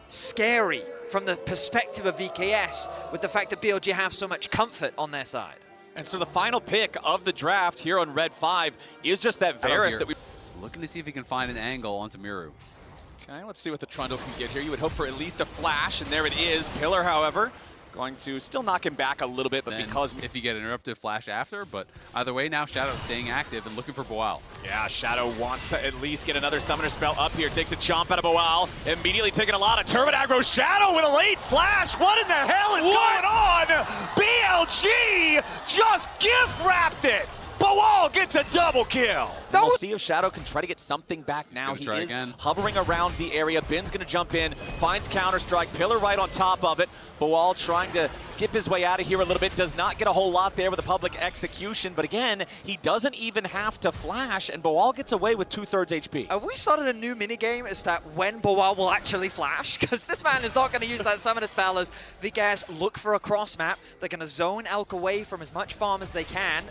scary from the perspective of VKS with the fact that BLG have so much comfort on their side. And so the final pick of the draft here on Red 5 is just that Varus that we... Looking to see if he can find an angle onto Miru. Okay, let's see what the Trundle can get here. You would hope for at least a flash, and there it is. Pillar, however, going to still knock him back a little bit, but then because... if you get an interrupted flash after, but either way now Shadow staying active and looking for Boal. Yeah, Shadow wants to at least get another summoner spell up here. Takes a chomp out of Boal, immediately taking a lot of turret aggro. Shadow with a late flash. What in the hell is going on? BLG just gift wrapped it. Boal gets a double kill. We'll see if Shadow can try to get something back now. He is hovering around the area. Ben's going to jump in, finds Counter-Strike. Pillar right on top of it. Boal trying to skip his way out of here a little bit. Does not get a whole lot there with a public execution. But again, he doesn't even have to flash, and Boal gets away with 2/3 HP. Have we started a new minigame as to when Boal will actually flash? Because this man is not going to use that summoner spell as VKS look for a cross map. They're going to zone Elk away from as much farm as they can.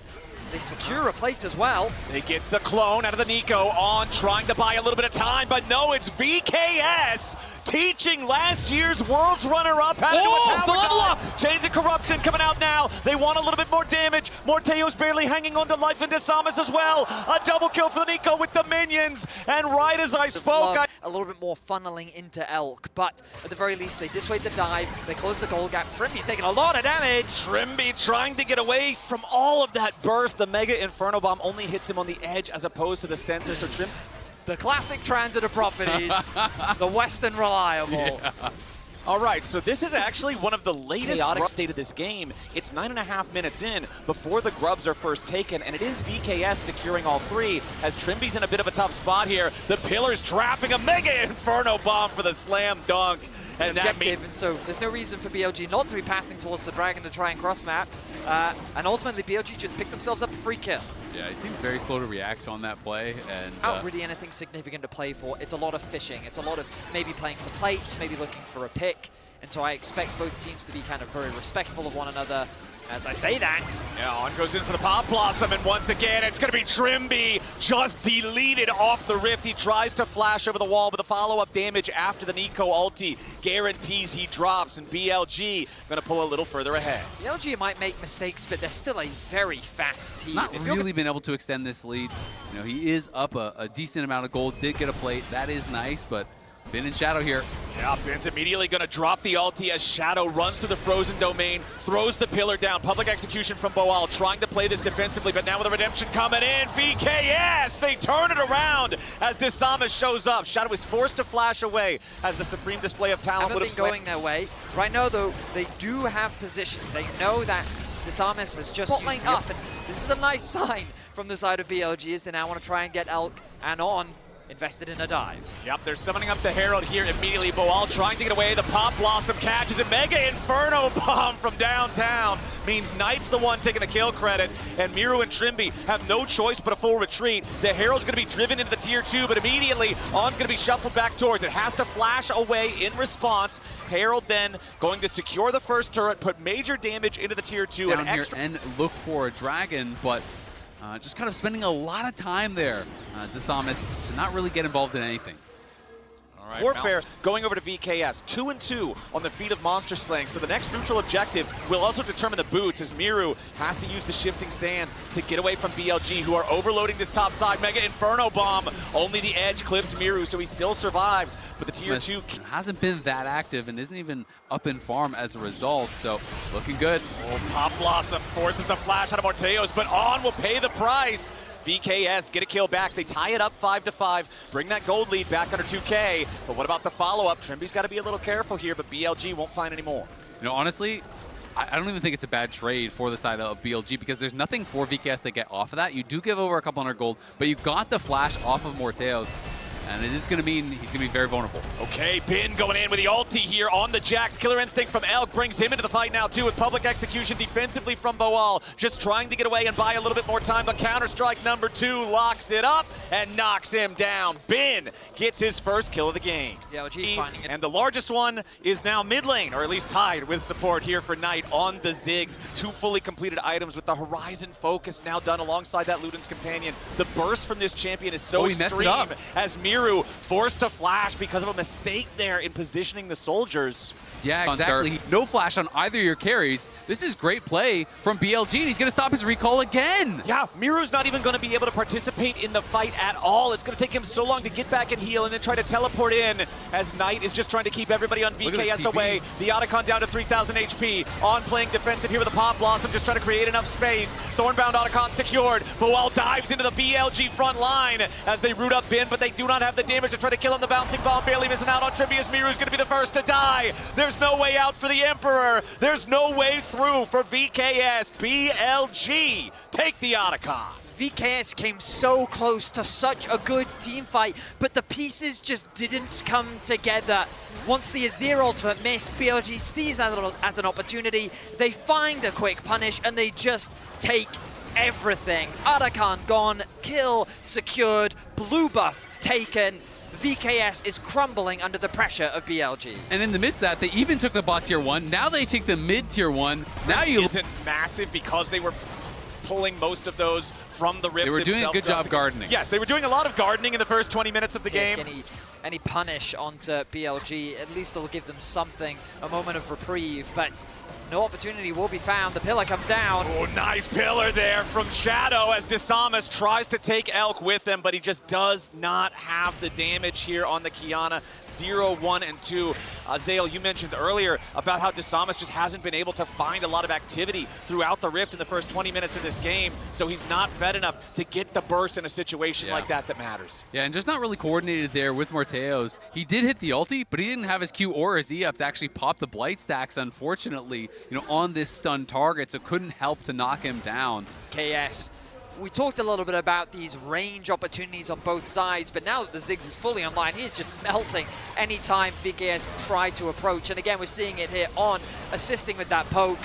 They secure a plate as well. They get the clone out of the Nico on, trying to buy a little bit of time, but no, it's VKS teaching last year's Worlds runner-up how to do a tower dive. Chains of Corruption coming out now. They want a little bit more damage. Morteo's barely hanging on to life, and Desamas as well. A double kill for the Nico with the minions. And right as I spoke, a little bit more funneling into Elk, but at the very least, they dissuade the dive. They close the goal gap. Trimby's taking a lot of damage. Trimby trying to get away from all of that burst. The Mega Inferno Bomb only hits him on the edge as opposed to the center, so Trim... The classic transitive properties, the Western reliable. Yeah. All right, so this is actually one of the latest chaotic state of this game. It's 9.5 minutes in before the grubs are first taken, and it is VKS securing all three as Trimby's in a bit of a tough spot here. The Pillar's trapping a Mega Inferno Bomb for the slam dunk. And objective, and so there's no reason for BLG not to be pathing towards the Dragon to try and cross map. And ultimately, BLG just picked themselves up a free kill. Yeah, he seemed very slow to react on that play. And not really anything significant to play for. It's a lot of fishing. It's a lot of maybe playing for plates, maybe looking for a pick. And so I expect both teams to be kind of very respectful of one another. As I say that. Yeah, on goes in for the Pop Blossom, and once again, it's going to be Trimby just deleted off the Rift. He tries to flash over the wall, but the follow-up damage after the Nico ulti guarantees he drops, and BLG going to pull a little further ahead. BLG might make mistakes, but they're still a very fast team. Not really been able to extend this lead. You know, he is up a decent amount of gold, did get a plate. That is nice, but Ben in Shadow here. Yeah, Ben's immediately going to drop the ulti as Shadow runs through the frozen domain, throws the Pillar down. Public execution from Boal, trying to play this defensively, but now with the redemption coming in, VKS, they turn it around as Desamas shows up. Shadow is forced to flash away as the supreme display of talent would have been going their way. Right now, though, they do have position. They know that Desamas has just used up, and this is a nice sign from the side of BLG as they now want to try and get Elk and On invested in a dive. Yep, they're summoning up the Herald here immediately. Boal trying to get away. The Pop Blossom catches a Mega Inferno Bomb from downtown. Means Knight's the one taking the kill credit, and Miru and Trimby have no choice but a full retreat. The Herald's going to be driven into the tier 2, but immediately On's going to be shuffled back towards it. Has to flash away in response. Herald then going to secure the first turret, put major damage into the tier 2. Down here and look for a Dragon, but just kind of spending a lot of time there, Desamas, to not really get involved in anything. All right, Warfare going over to VKS, 2-2 on the feat of monster slaying. So the next neutral objective will also determine the boots as Miru has to use the shifting sands to get away from BLG, who are overloading this top side. Mega Inferno Bomb, only the edge clips Miru, so he still survives. But the tier 2 hasn't been that active and isn't even up in farm as a result, so looking good. Oh, Pop Blossom forces the flash out of Morteo's, but On will pay the price. VKS get a kill back. They tie it up 5-5, bring that gold lead back under 2K. But what about the follow-up? Trimby's got to be a little careful here, but BLG won't find any more. You know, honestly, I don't even think it's a bad trade for the side of BLG because there's nothing for VKS to get off of that. You do give over a couple hundred gold, but you got the flash off of Morteo's. And it is going to mean he's going to be very vulnerable. Okay, Ben going in with the ulti here on the Jax. Killer Instinct from Elk brings him into the fight now, too, with public execution defensively from Boal. Just trying to get away and buy a little bit more time, but Counter-Strike number 2 locks it up and knocks him down. Ben gets his first kill of the game. Yeah, he's finding it. And the largest one is now mid lane, or at least tied with support here for Knight on the Ziggs. 2 fully completed items with the Horizon Focus now done alongside that Luden's Companion. The burst from this champion is so he messed it extreme up. as Miru forced to flash because of a mistake there in positioning the soldiers. Yeah, exactly. No flash on either of your carries. This is great play from BLG, and he's going to stop his recall again. Yeah, Miru's not even going to be able to participate in the fight at all. It's going to take him so long to get back and heal and then try to teleport in as Knight is just trying to keep everybody on VKS away. The Otacon down to 3,000 HP. On playing defensive here with the Pop Blossom, just trying to create enough space. Thornbound Otacon secured. Boal dives into the BLG front line as they root up Bin, but they do not have the damage to try to kill him. The bouncing bomb barely missing out on Tribby as Miru's going to be the first to die. There's no way out for the Emperor. There's no way through for VKS. BLG take the Otacon. VKS came so close to such a good team fight, but the pieces just didn't come together. Once the Azir ultimate missed, BLG sees that as an opportunity. They find a quick punish and they just take everything. Otacon gone, kill secured, blue buff taken. VKS is crumbling under the pressure of BLG. And in the midst of that, they even took the bot tier 1. Now they take the mid tier 1. Now This you isn't massive because they were pulling most of those from the Rift. They were doing a good job gardening. Yes, they were doing a lot of gardening in the first 20 minutes of the game. Any punish onto BLG, at least it'll give them something, a moment of reprieve, but no opportunity will be found. The pillar comes down. Oh, nice pillar there from Shadow as Desamas tries to take Elk with him, but he just does not have the damage here on the Kiana. 0, 1, and 2. Zale, you mentioned earlier about how Desamas just hasn't been able to find a lot of activity throughout the Rift in the first 20 minutes of this game, so he's not fed enough to get the burst in a situation like that matters. Yeah, and just not really coordinated there with Morteos. He did hit the ulti, but he didn't have his Q or his E up to actually pop the Blight stacks, unfortunately, on this stunned target, so couldn't help to knock him down. KS. We talked a little bit about these range opportunities on both sides, but now that the Ziggs is fully online, he is just melting anytime VKS try to approach. And again, we're seeing it here on assisting with that poke.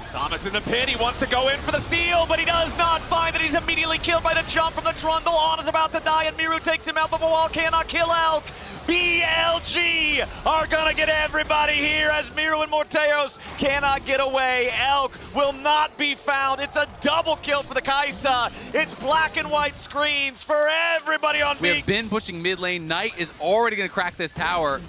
Desamas in the pit, he wants to go in for the steal, but he does not find it. He's immediately killed by the jump from the Trundle. On is about to die, and Miru takes him out, but Boal cannot kill Elk. BLG are gonna get everybody here as Miru and Morteos cannot get away. Elk will not be found. It's a double kill for the Kaisa. It's black and white screens for everybody on We B. have been pushing mid lane. Knight is already going to crack this tower.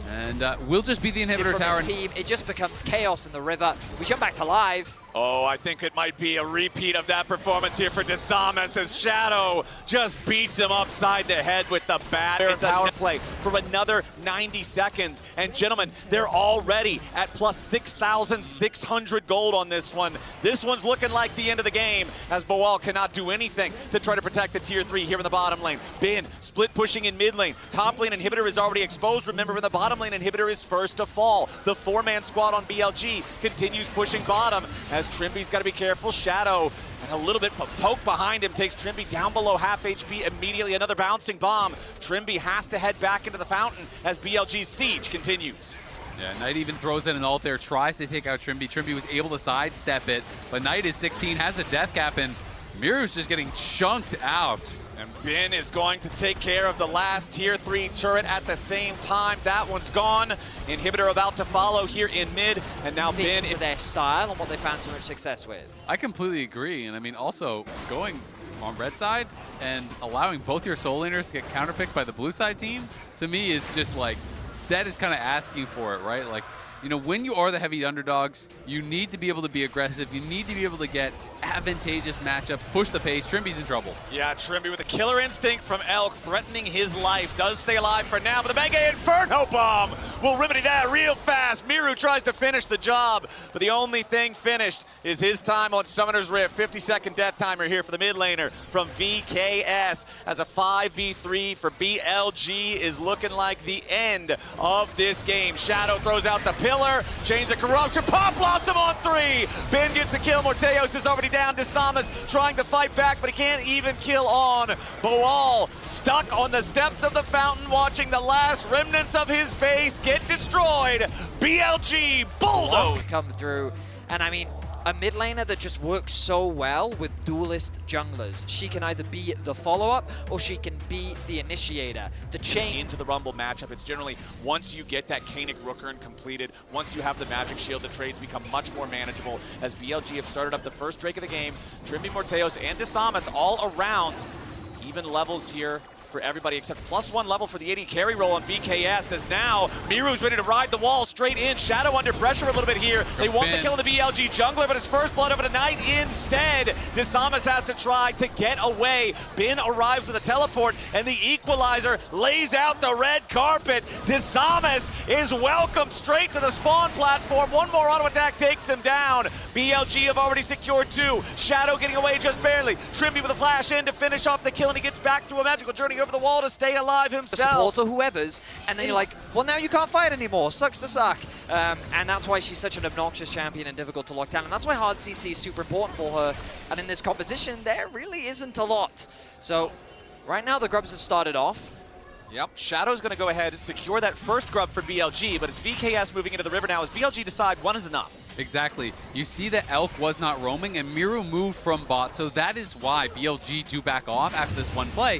And we'll just be the inhibitor From tower. this team, it just becomes chaos in the river. We jump back to live. Oh, I think it might be a repeat of that performance here for Desamas as Shadow just beats him upside the head with the bat. It's a power play for another 90 seconds. And gentlemen, they're already at plus 6,600 gold on this one. This one's looking like the end of the game as Boal cannot do anything to try to protect the tier 3 here in the bottom lane. Bin split pushing in mid lane. Top lane inhibitor is already exposed. Remember, in the bottom lane inhibitor is first to fall. The 4-man squad on BLG continues pushing bottom as Trimby's got to be careful. Shadow and a little bit of poke behind him takes Trimby down below half HP immediately. Another bouncing bomb. Trimby has to head back into the fountain as BLG's siege continues. Yeah, Knight even throws in an ult there, tries to take out Trimby. Trimby was able to sidestep it, but Knight is 16, has the death cap, and Miru's just getting chunked out. And Bin is going to take care of the last tier 3 turret at the same time. That one's gone. Inhibitor about to follow here in mid, and now Bin into their style and what they found so much success with. I completely agree, and I mean also going on red side and allowing both your soul laners to get counterpicked by the blue side team, to me is just like, that is kind of asking for it, right? Like, when you are the heavy underdogs, you need to be able to be aggressive. You need to be able to get advantageous matchup, push the pace. Trimby's in trouble. Yeah, Trimby with a killer instinct from Elk, threatening his life. Does stay alive for now, but the Mega Inferno Bomb will remedy that real fast. Miru tries to finish the job, but the only thing finished is his time on Summoner's Rift. 50-second death timer here for the mid laner from VKS as a 5v3 for BLG is looking like the end of this game. Shadow throws out the pillar, Chains of Corruption, Pop Blossom on 3. Ben gets the kill, Morteos is already down. Desamas trying to fight back, but he can't even kill on. Boal stuck on the steps of the fountain, watching the last remnants of his base get destroyed. BLG bulldoze come through, and I mean, a mid laner that just works so well with duelist junglers. She can either be the follow-up or she can be the initiator. The chain into the Rumble matchup, it's generally once you get that Kainic Rookern completed, once you have the Magic Shield, the trades become much more manageable as BLG have started up the first Drake of the game. Trimby, Morteos, and Desamas all around Even levels here for everybody except +1 level for the AD carry roll on VKS, as now Miru's ready to ride the wall straight in. Shadow under pressure a little bit here. They want the kill on the BLG jungler, but it's first blood over tonight instead. Desamas has to try to get away. Bin arrives with a teleport, and the equalizer lays out the red carpet. Desamas is welcomed straight to the spawn platform. One more auto attack takes him down. BLG have already secured 2. Shadow getting away just barely. Trimby with a flash in to finish off the kill, and he gets back through a magical journey over the wall to stay alive himself. Supports or whoever's, and then you're like, well, now you can't fight anymore. Sucks to suck. And that's why she's such an obnoxious champion and difficult to lock down, and that's why hard CC is super important for her. And in this composition, there really isn't a lot. So right now, the Grubs have started off. Yep, Shadow's going to go ahead and secure that first grub for BLG, but it's VKS moving into the river now as BLG decide one is enough. Exactly. You see that Elk was not roaming, and Miru moved from bot, so that is why BLG do back off after this one play.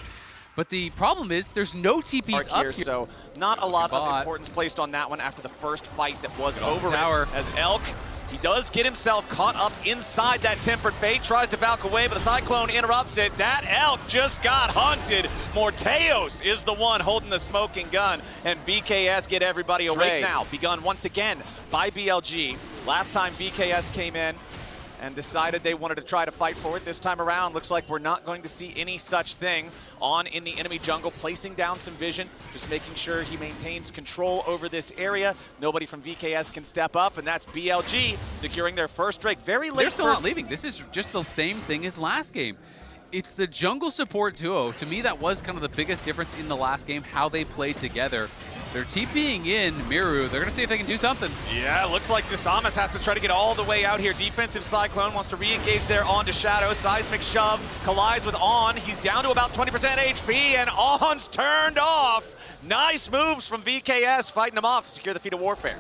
But the problem is there's no TPs up here. So not a lot of importance placed on that one after the first fight that was over tower. As Elk, he does get himself caught up inside that Tempered Fate, tries to Valk away, but the Cyclone interrupts it. That Elk just got hunted. Morteos is the one holding the smoking gun, and BKS get everybody away. Now begun once again by BLG. Last time BKS came in and decided they wanted to try to fight for it. This time around, looks like we're not going to see any such thing. On in the enemy jungle, placing down some vision, just making sure he maintains control over this area. Nobody from VKS can step up, and that's BLG securing their first Drake. Very late. They're still not leaving. This is just the same thing as last game. It's the jungle support duo. To me, that was kind of the biggest difference in the last game, how they played together. They're TPing in Miru. They're going to see if they can do something. Yeah, looks like Desamas has to try to get all the way out here. Defensive Cyclone wants to re-engage there onto Shadow. Seismic shove collides with On. He's down to about 20% HP, and On's turned off. Nice moves from VKS, fighting him off to secure the feat of warfare.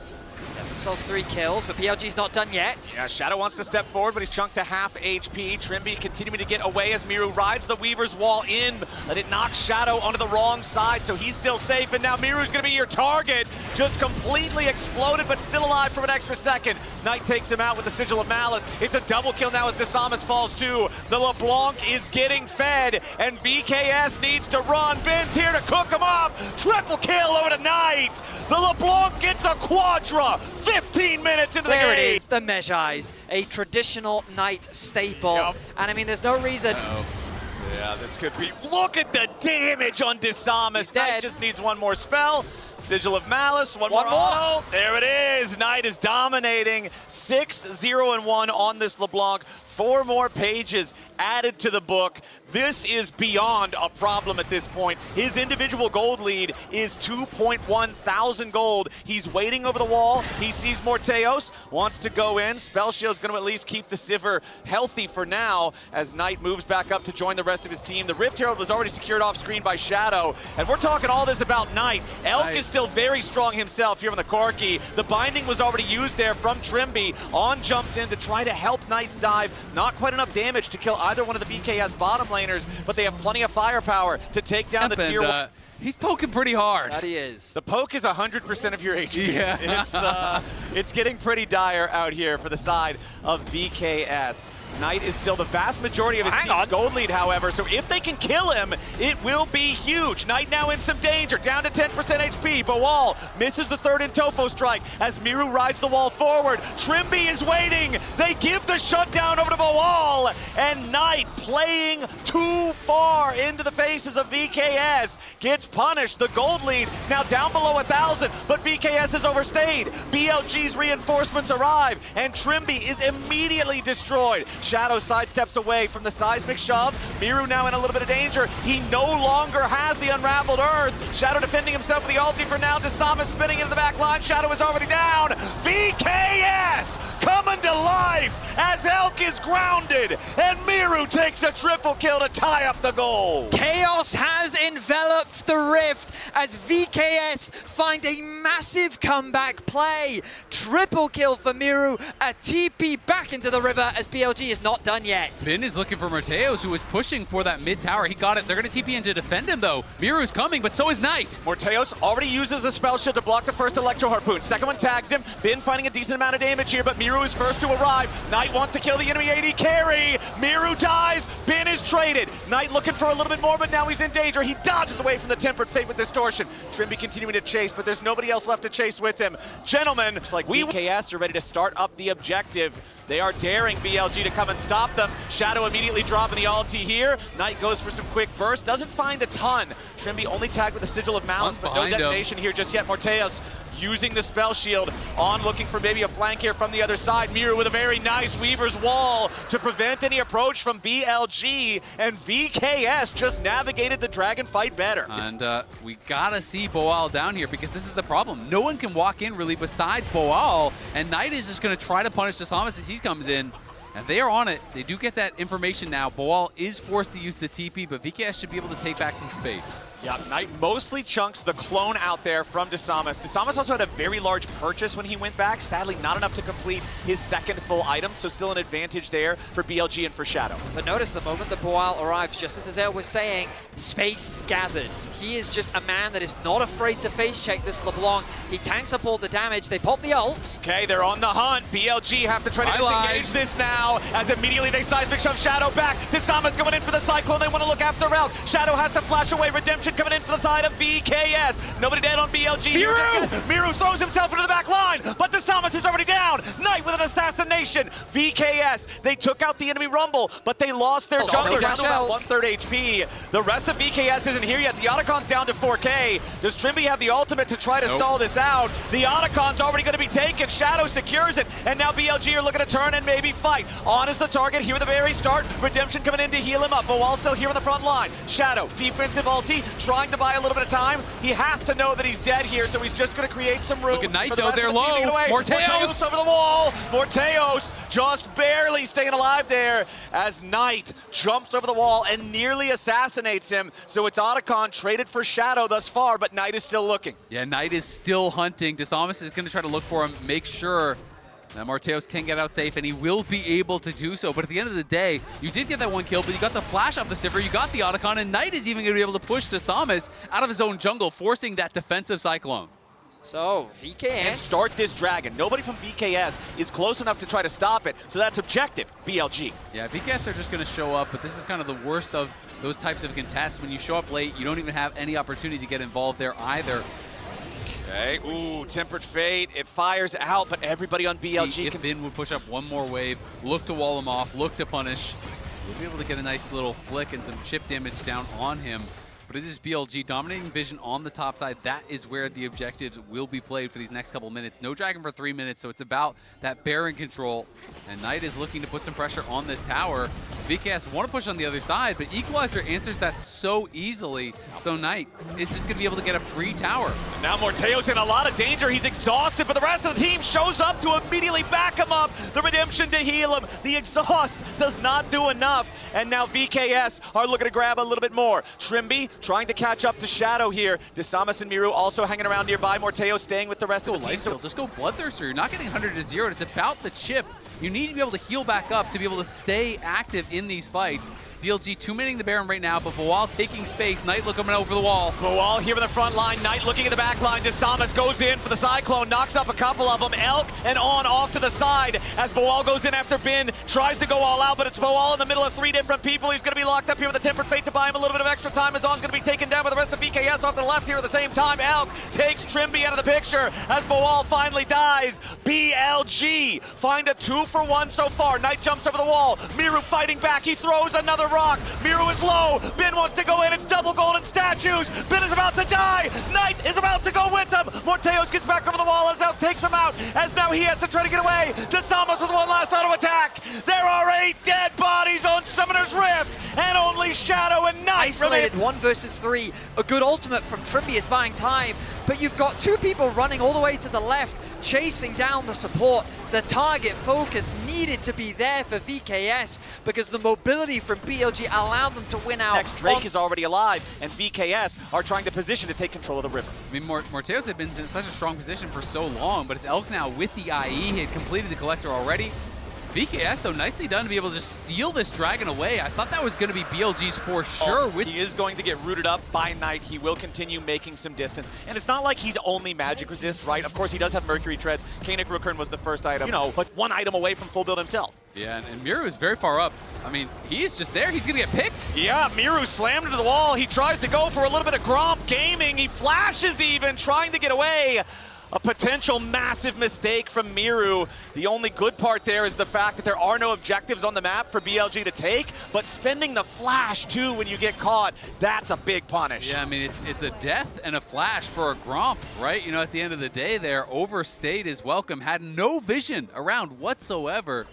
Themselves 3 kills, but BLG's not done yet. Yeah, Shadow wants to step forward, but he's chunked to half HP. Trimby continuing to get away as Miru rides the Weaver's wall in, but it knocks Shadow onto the wrong side, so he's still safe, and now Miru's gonna be your target. Just completely exploded, but still alive for an extra second. Knight takes him out with the Sigil of Malice. It's a double kill now as Desamas falls too. The LeBlanc is getting fed, and VKS needs to run. Ben's here to cook him up. Triple kill over to Knight. The LeBlanc gets a quadra. 15 minutes into the game. There it is, the Mejai's, a traditional Knight staple. Yep. And I mean, there's no reason. Yeah, this could be. Look at the damage on Desamas. Knight just needs one more spell. Sigil of Malice, one more. Oh, there it is. Knight is dominating. 6-0-1 on this LeBlanc. 4 more pages added to the book. This is beyond a problem at this point. His individual gold lead is 2.1 thousand gold. He's waiting over the wall. He sees Morteos, wants to go in. Spell Shield's going to at least keep the Sivir healthy for now as Knight moves back up to join the rest of his team. The Rift Herald was already secured off screen by Shadow. And we're talking all this about Knight. Elk is still very strong himself here on the Corki. The binding was already used there from Trimby. On jumps in to try to help Knight's dive. Not quite enough damage to kill either one of the BKS bottom laners, but they have plenty of firepower to take down the tier 1. He's poking pretty hard. That he is. The poke is 100% of your HP. Yeah. It's getting pretty dire out here for the side of VKS. Knight is still the vast majority of his team's gold lead, however, so if they can kill him, it will be huge. Knight now in some danger, down to 10% HP. Bawal misses the third in Tofo strike as Miru rides the wall forward. Trimby is waiting. They give the shutdown over to Bawal, and Knight, playing too far into the faces of VKS, gets punished. The gold lead now down below 1,000, but VKS has overstayed. BLG's reinforcements arrive, and Trimby is immediately destroyed. Shadow sidesteps away from the seismic shove. Miru now in a little bit of danger. He no longer has the unraveled earth. Shadow defending himself with the ulti for now. Desamas spinning into the back line. Shadow is already down. VKS coming to life as Elk is grounded, and Miru takes a triple kill to tie up the goal. Chaos has enveloped the Rift, as VKS find a massive comeback play. Triple kill for Miru, a TP back into the river as BLG is not done yet. Bin is looking for Morteos, who was pushing for that mid tower. He got it. They're going to TP in to defend him, though. Miru's coming, but so is Knight. Morteos already uses the spell shield to block the first Electro Harpoon. Second one tags him. Bin finding a decent amount of damage here, but Miru is first to arrive. Knight wants to kill the enemy AD carry. Miru dies. Bin is traded. Knight looking for a little bit more, but now he's in danger. He dodges away from the Tempered Fate with Distortion. Trimby continuing to chase, but there's nobody else left to chase with him. Gentlemen, looks like VKS are ready to start up the objective. They are daring BLG to come and stop them. Shadow immediately dropping the ulti here. Knight goes for some quick burst, doesn't find a ton. Trimby only tagged with a Sigil of Malice, but no detonation here just yet. Morteos using the spell shield on, looking for maybe a flank here from the other side. Miru with a very nice Weaver's Wall to prevent any approach from BLG, and VKS just navigated the dragon fight better. And we gotta see Boal down here, because this is the problem. No one can walk in really besides Boal, and Knight is just gonna try to punish Desamas as he comes in. And they are on it. They do get that information now. Boal is forced to use the TP, but VKS should be able to take back some space. Yeah, Knight mostly chunks the clone out there from Desamas. Desamas also had a very large purchase when he went back. Sadly, not enough to complete his second full item, so still an advantage there for BLG and for Shadow. But notice the moment that Boal arrives, just as Azael was saying, space gathered. He is just a man that is not afraid to face check this LeBlanc. He tanks up all the damage. They pop the ult. Okay, they're on the hunt. BLG have to try to disengage this now, as immediately they seismic shove Shadow back. Desamas going in for the Cyclone. They want to look after Elk. Shadow has to flash away. Redemption coming in for the side of VKS. Nobody dead on BLG. Miru throws himself into the back line, but Desamas is already down. Knight with an assassination. VKS, they took out the enemy Rumble, but they lost their jungler down to about 1/3 HP. The rest of VKS isn't here yet. The Otacon's down to 4K. Does Trimby have the ultimate to try to stall this out? The Otacon's already going to be taken. Shadow secures it, and now BLG are looking to turn and maybe fight. On is the target here at the very start. Redemption coming in to heal him up. Boal still here on the front line. Shadow, defensive ulti, trying to buy a little bit of time. He has to know that he's dead here, so he's just going to create some room. Look at Knight, for the though. rest They're of the team to get low. away. Morteos over the wall. Morteos just barely staying alive there as Knight jumps over the wall and nearly assassinates him. So it's Otacon traded for Shadow thus far, but Knight is still looking. Yeah, Knight is still hunting. Desamas is going to try to look for him, make sure that Morteos can get out safe, and he will be able to do so. But at the end of the day, you did get that one kill, but you got the flash off the Sivir, you got the Otacon, and Knight is even going to be able to push Desamas out of his own jungle, forcing that defensive Cyclone. So, VKS. And start this dragon. Nobody from VKS is close enough to try to stop it, so that's objective, BLG. Yeah, VKS are just going to show up, but this is kind of the worst of those types of contests. When you show up late, you don't even have any opportunity to get involved there either. Okay, ooh, Tempered Fate, it fires out, but everybody on BLG See, if Bin would push up one more wave, look to wall him off, look to punish, you'll be able to get a nice little flick and some chip damage down on him. But it is BLG dominating vision on the top side. That is where the objectives will be played for these next couple minutes. No Dragon for 3 minutes, so it's about that Baron control. And Knight is looking to put some pressure on this tower. VKS want to push on the other side, but Equalizer answers that so easily. So Knight is just going to be able to get a free tower. Now Morteo's in a lot of danger. He's exhausted, but the rest of the team shows up to immediately back him up. The Redemption to heal him. The exhaust does not do enough. And now VKS are looking to grab a little bit more. Trimby trying to catch up to Shadow here. Desamas and Miru also hanging around nearby. Morteo staying with the rest of the team. Just go Bloodthirster. You're not getting 100 to 0. It's about the chip. You need to be able to heal back up to be able to stay active in these fights. BLG 2-minning the Baron right now, but Boal taking space. Knight looking over the wall. Boal here in the front line. Knight looking at the back line. Desamas goes in for the Cyclone, knocks up a couple of them. Elk and on off to the side as Boal goes in after Bin. Tries to go all out, but it's Boal in the middle of 3 different people. He's going to be locked up here with a Tempered Fate to buy him a little bit of extra time. Azon's going to be taken down by the rest of VKS off to the left here at the same time. Elk takes Trimby out of the picture as Boal finally dies. BLG find a 2-for-1 so far. Knight jumps over the wall. Miru fighting back. He throws another rock. Miru is low. Bin wants to go in. It's double golden statues. Bin is about to die. Knight is about to go with them. Morteos gets back over the wall as Elk takes him out, as now he has to try to get away. Desamas with one last auto attack. There are 8 dead bodies on Summoner Summoner's Rift, and only Shadow and Knight Isolated remain. 1 versus 3. A good ultimate from Trimby is buying time, but you've got 2 people running all the way to the left, chasing down the support. The target focus needed to be there for VKS because the mobility from BLG allowed them to win out. Next, Drake is already alive, and VKS are trying to position to take control of the river. I mean, Morteos had been in such a strong position for so long, but it's Elk now with the IE. He had completed the Collector already. VKS, though, nicely done to be able to just steal this Dragon away. I thought that was going to be BLG's for sure. He is going to get rooted up by Knight. He will continue making some distance. And it's not like he's only magic resist, right? Of course, he does have Mercury Treads. Kanik Rookern was the first item, you know, but 1 item away from full build himself. Yeah, and Miru is very far up. I mean, he's just there. He's going to get picked. Yeah, Miru slammed into the wall. He tries to go for a little bit of Gromp gaming. He flashes even, trying to get away. A potential massive mistake from Miru. The only good part there is the fact that there are no objectives on the map for BLG to take, but spending the flash too when you get caught, that's a big punish. Yeah, I mean, it's a death and a flash for a Gromp, right? You know, at the end of the day there, overstayed his welcome, had no vision around whatsoever.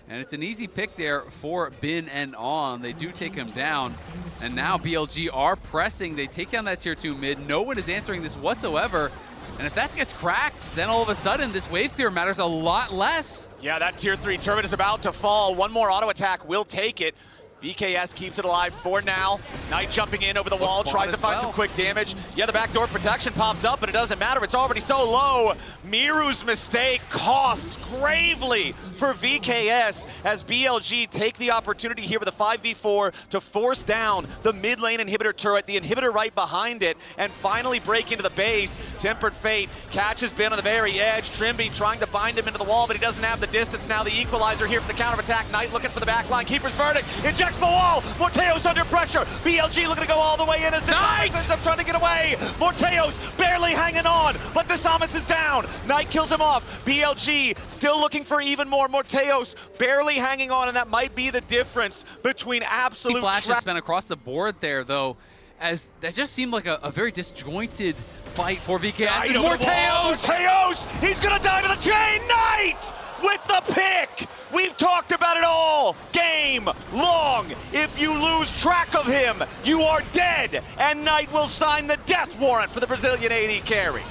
And it's an easy pick there for Bin and On. They do take him down. And now BLG are pressing. They take down that tier 2 mid. No one is answering this whatsoever. And if that gets cracked, then all of a sudden this wave clear matters a lot less. Yeah, that tier 3 turret is about to fall. 1 more auto attack will take it. VKS keeps it alive for now. Knight jumping in over the wall, tries to find some quick damage. Yeah, the backdoor protection pops up, but it doesn't matter. It's already so low. Miru's mistake costs gravely for VKS as BLG take the opportunity here with a 5v4 to force down the mid lane inhibitor turret, the inhibitor right behind it, and finally break into the base. Tempered Fate catches Ben on the very edge. Trimby trying to bind him into the wall, but he doesn't have the distance now. The equalizer here for the counterattack. Knight looking for the backline. Keeper's verdict. Ejects the wall. Morteos under pressure. BLG looking to go all the way in as Desamas ends up trying to get away. Morteos barely hanging on, but Desamas is down. Knight kills him off. BLG still looking for even more. Morteos barely hanging on, and that might be the difference between absolute Flash has been across the board there, though, as that just seemed like a very disjointed fight for VKS. It's Morteos! Morteos! He's gonna die to the chain! Knight with the pick! We've talked about it all game long. If you lose track of him, you are dead, and Knight will sign the death warrant for the Brazilian AD carry.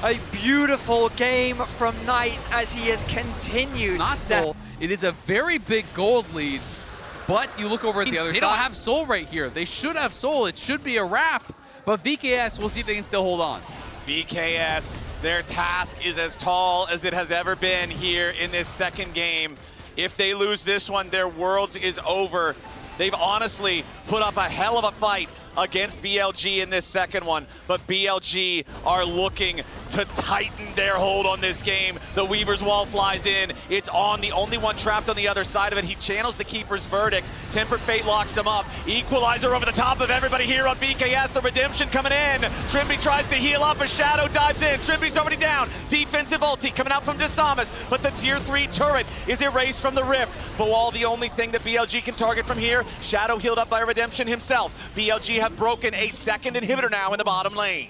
A beautiful game from Knight as he has continued. Not Soul. It is a very big gold lead, but you look over at the other side. They don't have Soul right here. They should have Soul. It should be a wrap, but VKS, we'll see if they can still hold on. VKS, their task is as tall as it has ever been here in this second game. If they lose this one, their worlds is over. They've honestly put up a hell of a fight against BLG in this second one, but BLG are looking to tighten their hold on this game. The Weaver's Wall flies in. It's on, the only one trapped on the other side of it. He channels the Keeper's verdict. Tempered Fate locks him up. Equalizer over the top of everybody here on VKS. The redemption coming in. Trimby tries to heal up as Shadow dives in. Trimby's already down. Defensive ulti coming out from Desamas, but the tier 3 turret is erased from the Rift. Bawal, the only thing that BLG can target from here. Shadow healed up by redemption himself. BLG have broken a second inhibitor now in the bottom lane.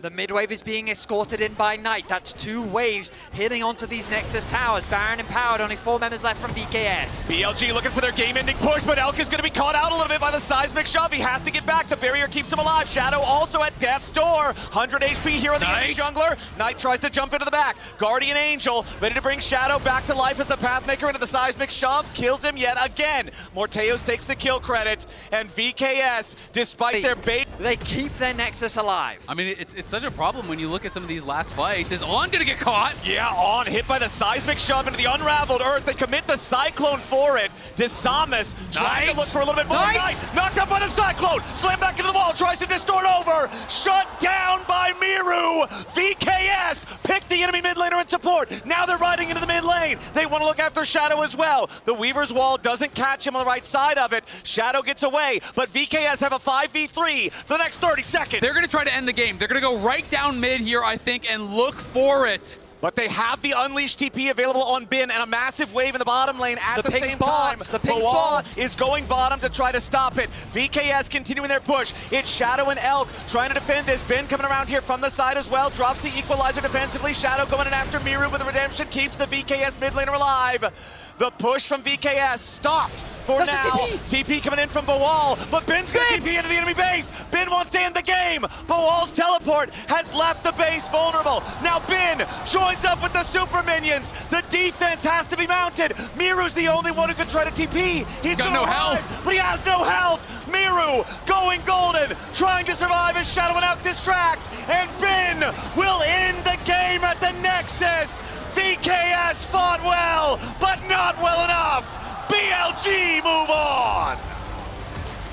The mid wave is being escorted in by Knight. That's 2 waves hitting onto these Nexus towers. Baron empowered, only 4 members left from VKS. BLG looking for their game-ending push, but Elk is going to be caught out a little bit by the seismic shove. He has to get back. The barrier keeps him alive. Shadow also at death's door. 100 HP here on the enemy jungler. Knight tries to jump into the back. Guardian Angel ready to bring Shadow back to life as the Pathmaker into the seismic shove. Kills him yet again. Morteos takes the kill credit, and VKS, despite their bait, they keep their Nexus alive. I mean, it's such a problem when you look at some of these last fights. Is On gonna get caught? Yeah, On hit by the seismic shove into the unraveled earth. They commit the cyclone for it. Desamas trying to look for a little bit more. Knight knocked up by the cyclone. Slam back into the wall. Tries to distort over. Shut down by Miru. VKS picked the enemy mid laner in support. Now they're riding into the mid lane. They want to look after Shadow as well. The Weaver's Wall doesn't catch him on the right side of it. Shadow gets away, but VKS have a 5v3 for the next 30 seconds. They're gonna try to end the game. They're gonna go right down mid here, I think, and look for it. But they have the Unleashed TP available on Bin and a massive wave in the bottom lane at the same time. The pink Bawal is going bottom to try to stop it. VKS continuing their push. It's Shadow and Elk trying to defend this. Bin coming around here from the side as well. Drops the equalizer defensively. Shadow going in after Miru with the redemption. Keeps the VKS mid laner alive. The push from VKS stopped for That's now. a TP coming in from Bawal, but Bin's gonna TP into the enemy base. Bin wants to end the game. Bawal's teleport has left the base vulnerable. Now Bin joins up with the super minions. The defense has to be mounted. Miru's the only one who can try to TP. He's got gonna no arrive, health. but he has no health. Miru going golden, trying to survive as Shadow and Out distract, and Bin will end the game at the Nexus. VKS fought well, but not well enough. BLG move on.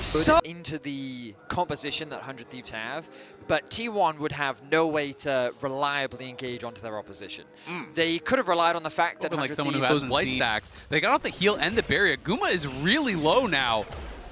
So into the composition that 100 Thieves have, but T1 would have no way to reliably engage onto their opposition. They could have relied on the fact that 100 like someone who Thieves has light stacks. They got off the heal and the barrier. Guma is really low now.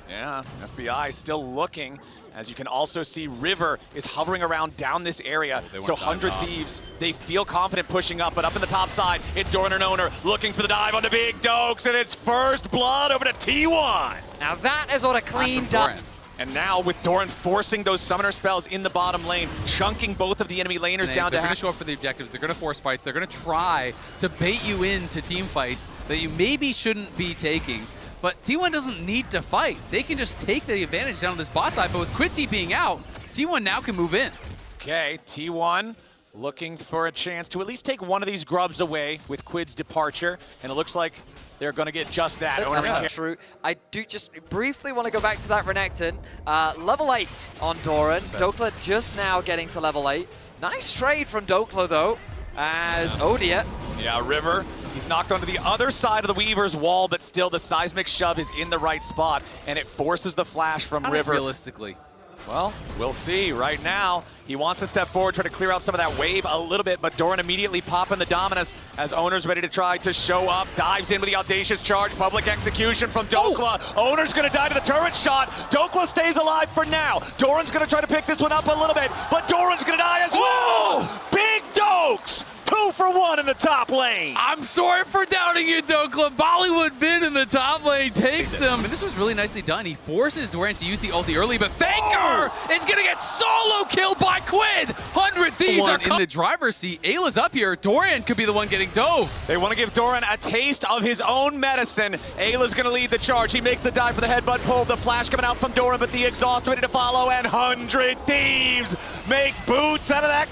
Yeah, FBI still looking. As you can also see, River is hovering around down this area. So 100 Thieves, they feel confident pushing up, but up in the top side, it's Doran and Oner looking for the dive onto Big Dokes, and it's first blood over to T1. Now that is what a cleaned up. And now with Doran forcing those summoner spells in the bottom lane, chunking both of the enemy laners down to They're going to show up for the objectives. They're going to force fights. They're going to try to bait you into team fights that you maybe shouldn't be taking. But T1 doesn't need to fight. They can just take the advantage down on this bot side. But with Quidzy being out, T1 now can move in. Okay, T1 looking for a chance to at least take one of these grubs away with Quid's departure. And it looks like they're going to get just that. True. I do just briefly want to go back to that Renekton. Level 8 on Doran. Dokla just now getting to level 8. Nice trade from Dokla, though, as Odia. Yeah, River. He's knocked onto the other side of the Weaver's wall, but still the seismic shove is in the right spot, and it forces the flash from River. Realistically. Well, we'll see. Right now, he wants to step forward, try to clear out some of that wave a little bit, but Doran immediately popping the Dominus as Oner's ready to try to show up. Dives in with the audacious charge. Public execution from Dokla. Oner's going to die to the turret shot. Dokla stays alive for now. Doran's going to try to pick this one up a little bit, but Doran's going to die as well. Big Dokes! 2 for 1 in the top lane. I'm sorry for doubting you, Dokla. Bollywood Bin in the top lane takes him. And this was really nicely done. He forces Doran to use the ulti early, but Faker is going to get solo killed by Quid. 100 Thieves are in the driver's seat. Ayla's up here. Doran could be the one getting dove. They want to give Doran a taste of his own medicine. Ayla's going to lead the charge. He makes the dive for the headbutt pull. The flash coming out from Doran, but the exhaust ready to follow, and 100 Thieves make boots out of that.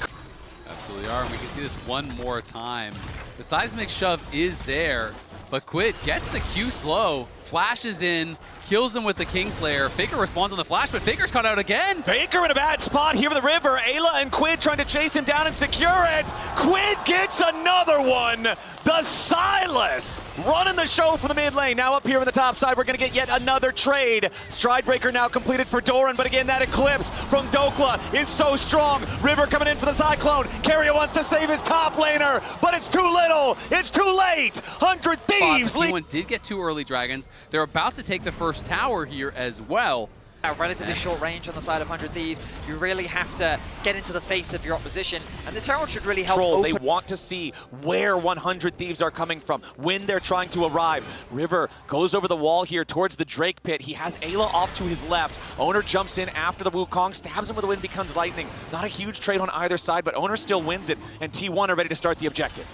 Absolutely are, and we can see this one more time. The seismic shove is there, but Quid gets the Q slow, flashes in, kills him with the Kingslayer. Faker responds on the flash, but Faker's caught out again. Faker in a bad spot here with the River. Ayla and Quid trying to chase him down and secure it. Quid gets another one. The Silas running the show for the mid lane. Now up here in the top side, we're going to get yet another trade. Stridebreaker now completed for Doran, but again, that Eclipse from Dokla is so strong. River coming in for the Cyclone. Carrier wants to save his top laner, but it's too little. It's too late. 100 Thieves. T1 did get 2 early dragons. They're about to take the first tower here as well. At relatively short range on the side of 100 Thieves, you really have to get into the face of your opposition, and this Herald should really help open. They want to see where 100 Thieves are coming from, when they're trying to arrive. River goes over the wall here towards the Drake pit. He has Ayla off to his left. Oner jumps in after the Wukong, stabs him with the wind, becomes lightning. Not a huge trade on either side, but Oner still wins it, and T1 are ready to start the objective.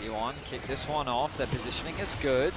T1 kick this one off. Their positioning is good.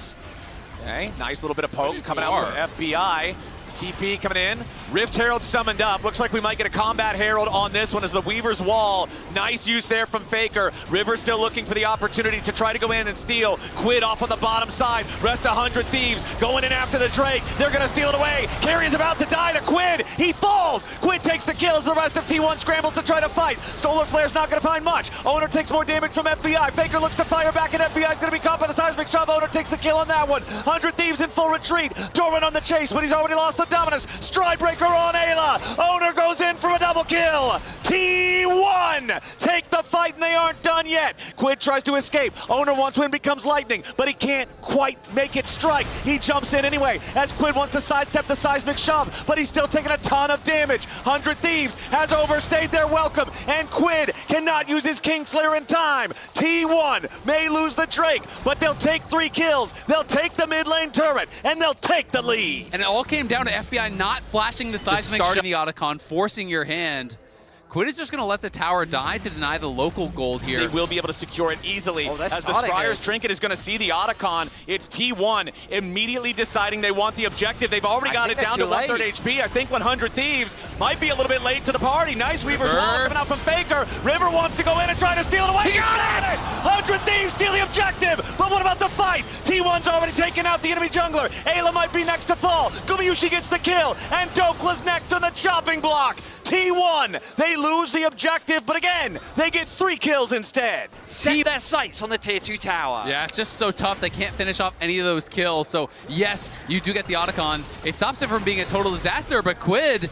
Okay, nice little bit of poke coming out from FBI. TP coming in. Rift Herald summoned up. Looks like we might get a Combat Herald on this one as the Weaver's Wall. Nice use there from Faker. River still looking for the opportunity to try to go in and steal. Quid off on the bottom side. Rest 100 Thieves going in after the Drake. They're going to steal it away. Carrier's about to die to Quid. He falls. Quid takes the kills. The rest of T1 scrambles to try to fight. Solar Flare's not going to find much. Oner takes more damage from FBI. Faker looks to fire back, and FBI's going to be caught by the seismic shove. Oner takes the kill on that one. 100 Thieves in full retreat. Doran on the chase, but he's already lost the Dominus. Stridebreaker on Ayla. Oner goes in for a double kill. T1 take the fight, and they aren't done yet. Quid tries to escape. Oner wants wind, becomes lightning, but he can't quite make it strike. He jumps in anyway as Quid wants to sidestep the seismic shove, but he's still taking a ton of damage. 100 Thieves has overstayed their welcome, and Quid cannot use his Kingslayer in time. T1 may lose the Drake, but they'll take 3 kills. They'll take the mid lane turret, and they'll take the lead. And it all came down to FBI not flashing the seismic shove in the Otacon, forcing your hand. Quid is just going to let the tower die to deny the local gold here. They will be able to secure it easily. As the Scryer's Trinket is going to see the Otacon. It's T1 immediately deciding they want the objective. They've already got it down to 1/3 HP. I think 100 Thieves might be a little bit late to the party. Nice Weaver's Wall coming out from Faker. River wants to go in and try to steal it away. He got it! 100 Thieves steal the objective. But what about the fight? T1's already taken out the enemy jungler. Ayla might be next to fall. Gumayusi gets the kill. And Dokla's next on the chopping block. T1, they lose the objective, but again, they get 3 kills instead. Set their sights on the tier 2 tower. Yeah, it's just so tough. They can't finish off any of those kills. So yes, you do get the Otacon. It stops it from being a total disaster, but Quid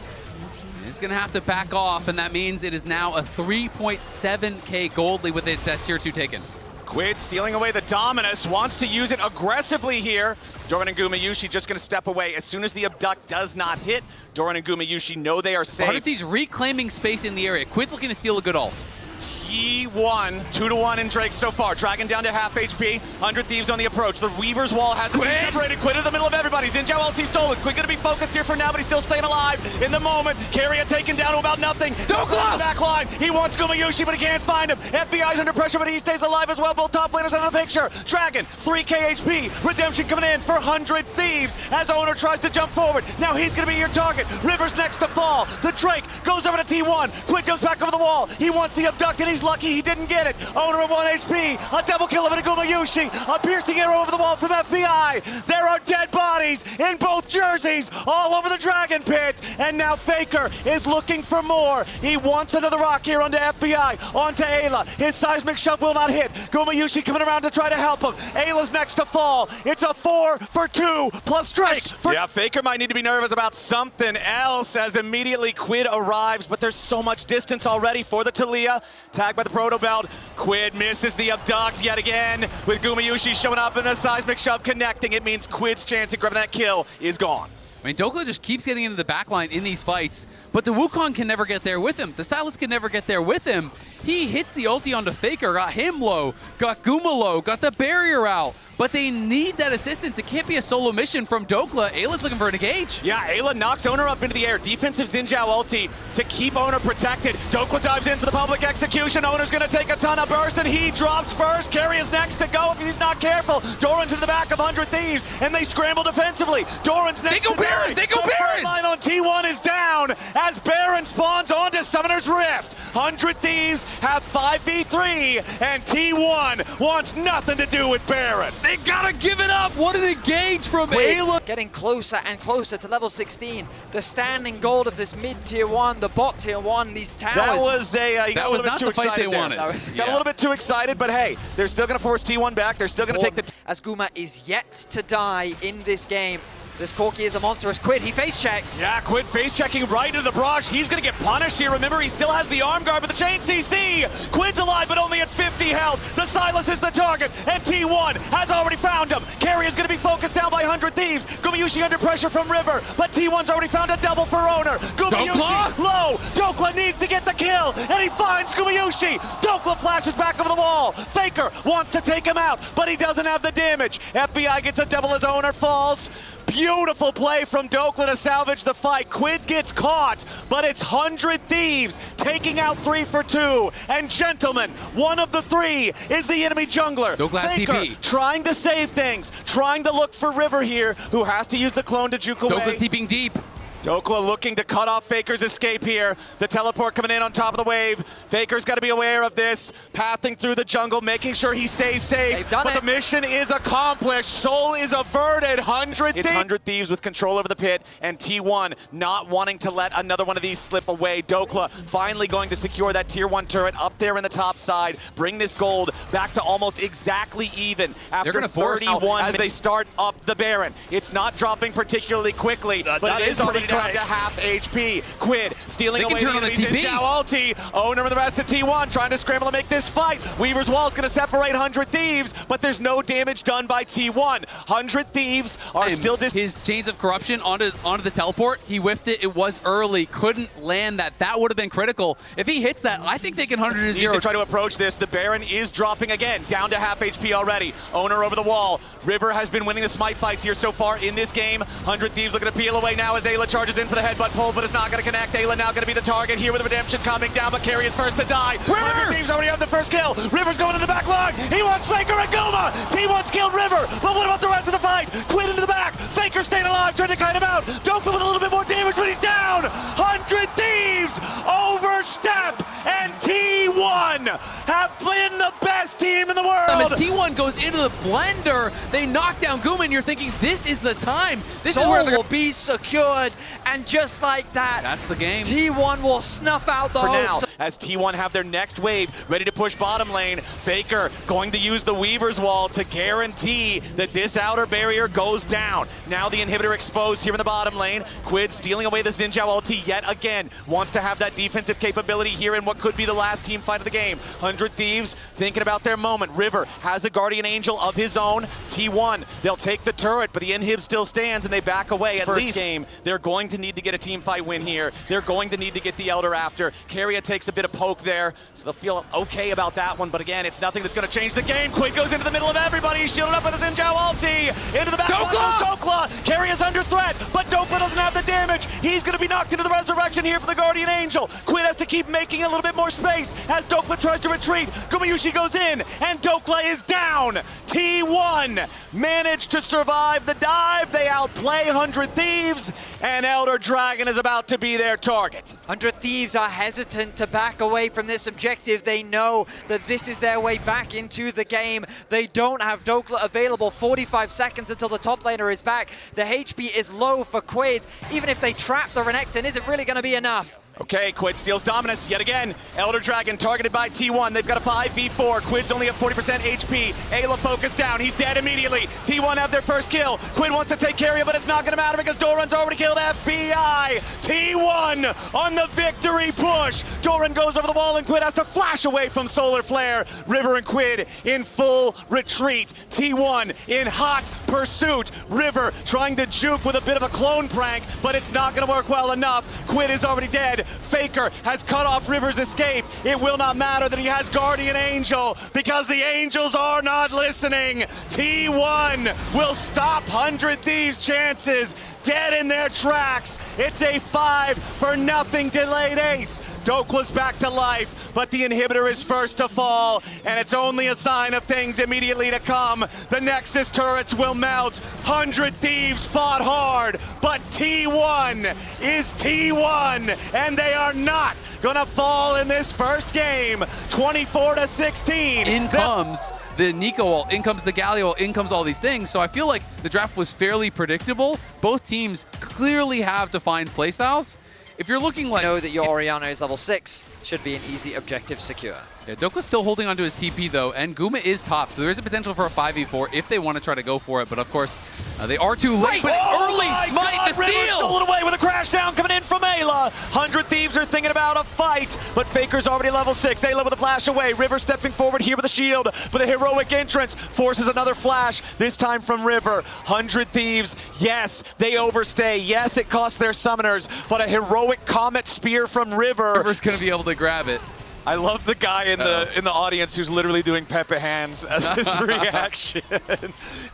is going to have to back off, and that means it is now a 3.7k gold lead with it that tier 2 taken. Quid stealing away the Dominus, wants to use it aggressively here. Doran and Gumayusi just going to step away. As soon as the abduct does not hit, Doran and Gumayusi know they are safe. 100 Thieves reclaiming space in the area. Quid's looking to steal a good ult. T1, 2-1 in Drake so far. Dragon down to half HP. 100 Thieves on the approach. The Weaver's Wall has to be separated. Quid in the middle of everybody. Xin Zhao ulti stolen. Quid gonna be focused here for now, but he's still staying alive in the moment. Carrier taken down to about nothing. Dokla on the back line. He wants Gumayusi, but he can't find him. FBI's under pressure, but he stays alive as well. Both top laners out of the picture. Dragon, 3k HP. Redemption coming in for 100 Thieves as Owner tries to jump forward. Now he's gonna be your target. River's next to fall. The Drake goes over to T1. Quid jumps back over the wall. He wants the abduct, and he's lucky he didn't get it. Owner of 1 HP. A double kill of it to Gumayusi. A piercing arrow over the wall from FBI. There are dead bodies in both jerseys all over the Dragon Pit. And now Faker is looking for more. He wants another rock here onto FBI. Onto Ayla. His seismic shove will not hit. Gumayusi coming around to try to help him. Ayla's next to fall. It's a 4 for 2 plus Drake. Yeah, Faker might need to be nervous about something else as immediately Quid arrives, but there's so much distance already for the Taliyah. Tagged by the Proto Belt. Quid misses the abduct yet again with Gumayusi showing up in the seismic shove connecting. It means Quid's chance of grabbing that kill is gone. I mean, Dokla just keeps getting into the backline in these fights, but the Wukong can never get there with him. The Silas can never get there with him. He hits the ulti onto Faker, got him low, got Guma low, got the barrier out. But they need that assistance. It can't be a solo mission from Dokla. Ayla's looking for an engage. Yeah, Ayla knocks Owner up into the air. Defensive Xin Zhao ulti to keep Owner protected. Dokla dives in for the public execution. Owner's going to take a ton of burst, and he drops first. Carry is next to go if he's not careful. Doran's in the back of 100 Thieves, and they scramble defensively. Doran's next to Baron. They go Baron! The line on T1 is down as Baron spawns onto Summoner's Rift. 100 Thieves have 5v3, and T1 wants nothing to do with Baron. They gotta give it up. What an engage from Ayla. Getting closer and closer to level 16. The standing gold of this mid tier 1, the bot tier 1, these towers. That was that was not the fight they wanted. Got a little bit too excited, but hey, they're still gonna force T1 back. They're still gonna take the... As Guma is yet to die in this game. This Corki is a monstrous Quid. He face checks. Yeah, Quid face checking right into the brush. He's going to get punished here. Remember, he still has the arm guard, but the chain CC. Quid's alive, but only at 50 health. The Silas is the target, and T1 has already found him. Carry is going to be focused down by 100 Thieves. Gumayusi under pressure from River, but T1's already found a double for Owner. Gumayusi low. Dokla needs to get the kill, and he finds Gumayusi. Dokla flashes back over the wall. Faker wants to take him out, but he doesn't have the damage. FBI gets a double as Owner falls. Beautiful play from Dokla to salvage the fight. Quid gets caught, but it's 100 Thieves taking out 3 for 2. And gentlemen, one of the 3 is the enemy jungler. Dokla Faker TP. Trying to save things, trying to look for River here, who has to use the clone to juke away. Dokla's TPing deep. Dokla looking to cut off Faker's escape here. The teleport coming in on top of the wave. Faker's got to be aware of this. Pathing through the jungle, making sure he stays safe. But the mission is accomplished. Soul is averted. 100 Thieves. It's 100 Thieves with control over the pit, and T1 not wanting to let another one of these slip away. Dokla finally going to secure that tier 1 turret up there in the top side. Bring this gold back to almost exactly even after 31 as they start up the Baron. It's not dropping particularly quickly, but it is already down to half HP. Quid stealing away the enemies in Zhao ulti. Owner of the rest of T1 trying to scramble to make this fight. Weaver's Wall is going to separate 100 Thieves, but there's no damage done by T1. 100 Thieves are still his chains of corruption onto the teleport. He whiffed it. It was early. Couldn't land that. That would have been critical. If he hits that, I think they can 100 to 0. Needs to try to approach this. The Baron is dropping again, down to half HP already. Owner over the wall. River has been winning the smite fights here so far in this game. 100 Thieves looking to peel away now as Ayla charges in for the headbutt pull, but it's not going to connect. Ayla now going to be the target here with Redemption coming down, but Carry is first to die. River! Thieves already have the first kill. River's going to the back line. He wants Faker and Guma. T1's killed River, but what about the rest of the fight? Quid into the back. Faker staying alive, trying to kite him out. Doka with a little bit more damage, but he's down. 100 Thieves overstep, and T1 have been the best team in the world. As T1 goes into the blender, they knock down Guma, and you're thinking, this is the time. This is where will be secured, and just like that, that's the game. T1 will snuff out the For now, hopes. as T1 have their next wave ready to push bottom lane, Faker going to use the Weaver's Wall to guarantee that this outer barrier goes down. Now the inhibitor exposed here in the bottom lane. Quid stealing away the Xin Zhao ulti yet again. Wants to have that defensive capability here in what could be the last team fight of the game. 100 Thieves thinking about their moment. River has a Guardian Angel of his own. T1, they'll take the turret, but the inhib still stands and they back away. At least game, they're going to need to get a team fight win here. They're going to need to get the Elder after. Carrier takes a bit of poke there, so they'll feel okay about that one, but again, it's nothing that's going to change the game. Quid goes into the middle of everybody. He's shielded up with his Xin Zhao ulti. Into the back line goes Dokla. Carrier's under threat, but Dokla doesn't have the damage. He's going to be knocked into the resurrection here for the Guardian Angel. Quid has to keep making a little bit more space as Dokla tries to retreat. Gumayushi goes in, and Dokla is down. T1 managed to survive the dive. They outplay 100 Thieves, and Elder Dragon is about to be their target. 100 Thieves are hesitant to back away from this objective. They know that this is their way back into the game. They don't have Dokla available. 45 seconds until the top laner is back. The HP is low for Quid. Even if they trap the Renekton, is it really going to be enough? Okay, Quid steals dominance yet again. Elder Dragon targeted by T1. They've got a 5v4. Quid's only at 40% HP. Ayla focused down. He's dead immediately. T1 have their first kill. Quid wants to take carry, but it's not going to matter because Doran's already killed FBI. T1 on the victory push. Doran goes over the wall and Quid has to flash away from Solar Flare. River and Quid in full retreat. T1 in hot pursuit. River trying to juke with a bit of a clone prank, but it's not going to work well enough. Quid is already dead. Faker has cut off River's escape. It will not matter that he has Guardian Angel because the Angels are not listening. T1 will stop 100 Thieves' chances dead in their tracks. It's a 5-0 delayed ace. Dokla's back to life, but the inhibitor is first to fall, and it's only a sign of things immediately to come. The Nexus turrets will melt. 100 Thieves fought hard, but T1 is T1, and they are not gonna fall in this first game. 24-16. In comes the Nico ult, in comes the Galio ult, in comes all these things. So I feel like the draft was fairly predictable. Both teams clearly have defined playstyles. If you're looking like... You know that your Orianna is level 6, should be an easy objective secure. Yeah, Dokla's still holding onto his TP though, and Guma is top, so there is a potential for a 5v4 if they want to try to go for it, but of course, they are too late. But early smite to steal! Stolen away with a crash down coming in from Ayla. 100 Thieves are thinking about a fight, but Faker's already level 6. Ayla with a flash away. River stepping forward here with a shield, but a heroic entrance forces another flash, this time from River. 100 Thieves, yes, they overstay. Yes, it costs their summoners, but a heroic Comet Spear from River. River's going to be able to grab it. I love the guy in the audience who's literally doing Pepe hands as his reaction,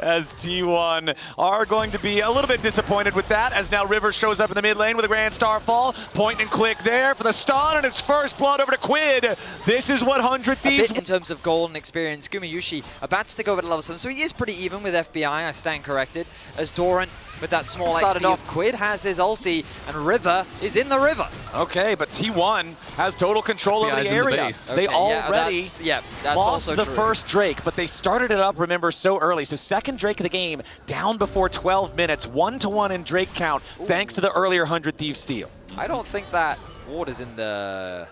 as T1 are going to be a little bit disappointed with that, as now River shows up in the mid lane with a Grand Starfall. Point and click there for the stun, and it's first blood over to Quid. This is what 100 Thieves... In terms of gold and experience, Gumayushi about to go over to level 7, so he is pretty even with FBI, I stand corrected, as Doran with that small started XP off. Quid has his ulti, and River is in the river. Okay, but T1 has total control over the area. They already that's lost also the true. first Drake, but they started it up, remember, so early. So second Drake of the game, down before 12 minutes, 1-1 in Drake count, thanks to the earlier 100 Thieves steal. I don't think that ward is in the...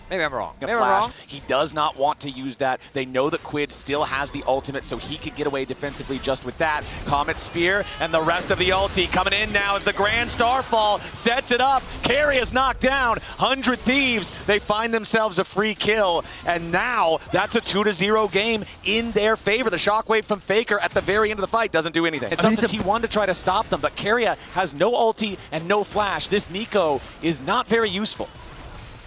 Maybe I'm wrong. Maybe I'm Flash. wrong. He does not want to use that. They know that Quid still has the ultimate, so he could get away defensively just with that. Comet Spear and the rest of the ulti coming in now as the Grand Starfall sets it up. Carry is knocked down. 100 Thieves, they find themselves a free kill, and now that's a 2-0 game in their favor. The shockwave from Faker at the very end of the fight doesn't do anything. It's up to T1 to try to stop them, but Carrier has no ulti and no flash. This Nico is not very useful.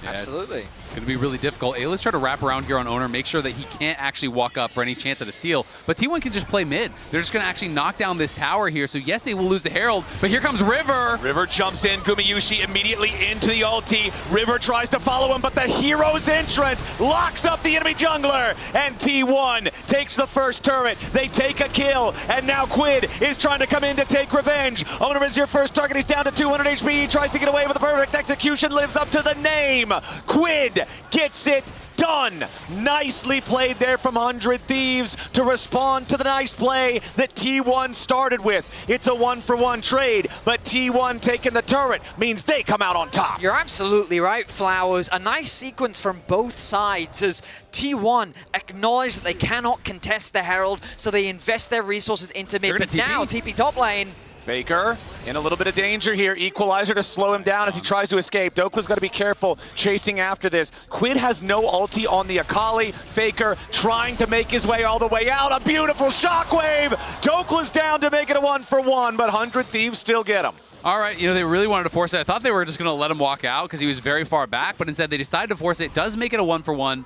Yeah, Absolutely. Going to be really difficult. Ayla's trying to wrap around here on Owner, make sure that he can't actually walk up for any chance at a steal. But T1 can just play mid. They're just going to actually knock down this tower here. So yes, they will lose the Herald, but here comes River. River jumps in, Gumayushi immediately into the ulti. River tries to follow him, but the hero's entrance locks up the enemy jungler. And T1 takes the first turret. They take a kill, and now Quid is trying to come in to take revenge. Owner is your first target. He's down to 200 HP. He tries to get away with the perfect execution, lives up to the name. Quid gets it done. Nicely played there from 100 Thieves to respond to the nice play that T1 started with. It's a 1-for-1 trade, but T1 taking the turret means they come out on top. You're absolutely right, Flowers. A nice sequence from both sides as T1 acknowledge that they cannot contest the Herald, so they invest their resources into mid. But now, TP top lane. Faker in a little bit of danger here. Equalizer to slow him down as he tries to escape. Dokla's got to be careful chasing after this. Quid has no ulti on the Akali. Faker trying to make his way all the way out. A beautiful shockwave. Dokla's down to make it a 1-for-1, but 100 Thieves still get him. All right, they really wanted to force it. I thought they were just going to let him walk out because he was very far back, but instead they decided to force it. It does make it a 1-for-1.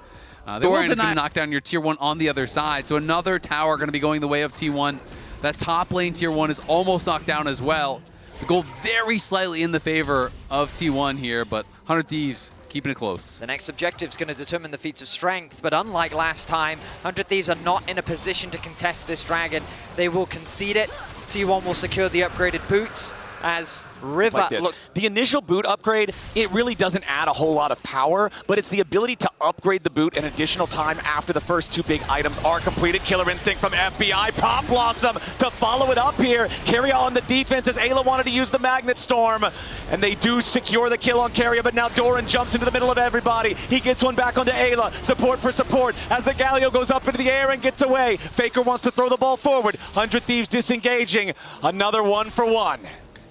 Doran is going to knock down your tier 1 on the other side, so another tower going to be going the way of T1. That top lane tier 1 is almost knocked down as well. The goal very slightly in the favor of T1 here, but 100 Thieves keeping it close. The next objective is going to determine the feats of strength, but unlike last time, 100 Thieves are not in a position to contest this dragon. They will concede it. T1 will secure the upgraded boots as River. Look, the initial boot upgrade, it really doesn't add a whole lot of power, but it's the ability to upgrade the boot an additional time after the first 2 big items are completed. Killer Instinct from FBI. Pop Blossom to follow it up here. Carry on the defense as Ayla wanted to use the Magnet Storm, and they do secure the kill on Carrier, but now Doran jumps into the middle of everybody. He gets one back onto Ayla. Support for support as the Galio goes up into the air and gets away. Faker wants to throw the ball forward. 100 Thieves disengaging. Another 1-for-1.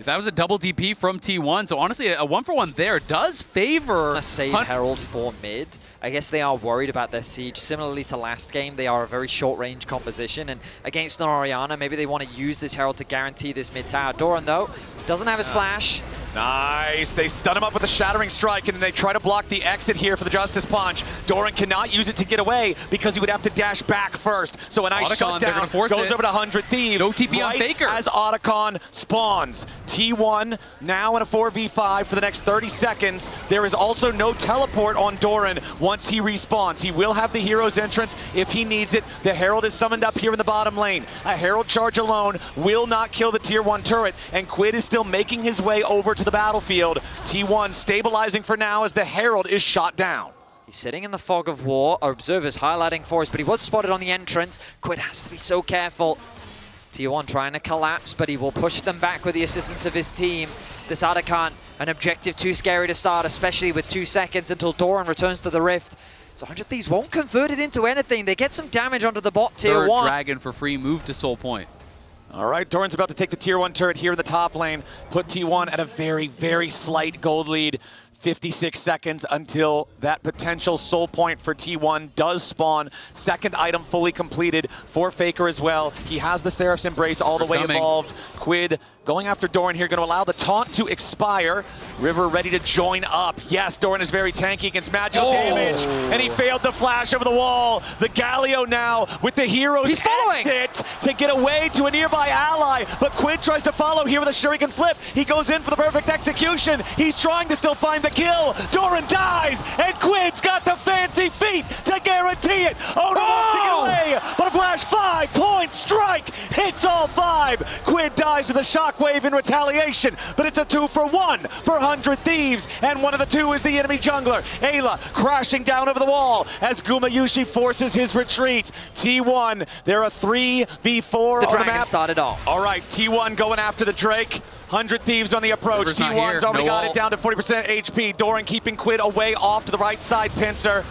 That was a double DP from T1, so honestly, a 1-for-1 there does favor a save Herald for mid. I guess they are worried about their siege. Similarly to last game, they are a very short-range composition, and against an Orianna, maybe they want to use this Herald to guarantee this mid tower. Doran, though, doesn't have his flash. Nice. They stun him up with a Shattering Strike, and then they try to block the exit here for the Justice Punch. Doran cannot use it to get away because he would have to dash back first. So a nice shutdown goes over to 100 Thieves. No TP on Faker. As Otacon spawns. T1 now in a 4v5 for the next 30 seconds. There is also no teleport on Doran once he respawns. He will have the hero's entrance if he needs it. The Herald is summoned up here in the bottom lane. A Herald charge alone will not kill the tier 1 turret, and Quid is still making his way over to the battlefield. T1 stabilizing for now as the Herald is shot down. He's sitting in the fog of war. Our observer's highlighting for us, but he was spotted on the entrance. Quid has to be so careful. T1 trying to collapse, but he will push them back with the assistance of his team. This Otacon, an objective too scary to start, especially with 2 seconds until Doran returns to the Rift. So 100 Thieves won't convert it into anything. They get some damage onto the bot tier 1. Dragon for free, move to Soul Point. All right, Doran's about to take the tier 1 turret here in the top lane, put T1 at a very, very slight gold lead. 56 seconds until that potential soul point for T1 does spawn. Second item fully completed for Faker as well. He has the Seraph's Embrace all the way involved. Quid going after Doran here, going to allow the taunt to expire. River ready to join up. Yes, Doran is very tanky against magical damage, and he failed the flash over the wall. The Galio now with the hero's exit to get away to a nearby ally, but Quid tries to follow here with a Shuriken flip. He goes in for the perfect execution. He's trying to still find the kill. Doran dies, and Quid's got the fancy feet to guarantee it. Oda wants to get away, but a flash 5-point strike hits all 5. Quid dies with a shockwave in retaliation, but it's a 2-for-1 for 100 Thieves, and one of the 2 is the enemy jungler. Ayla crashing down over the wall as Gumayushi forces his retreat. T1, they're a 3v4 on the map. Dragon started off. All right, T1 going after the Drake. 100 Thieves on the approach. T1's already got it down to 40% HP. Doran keeping Quid away off to the right side, pincer,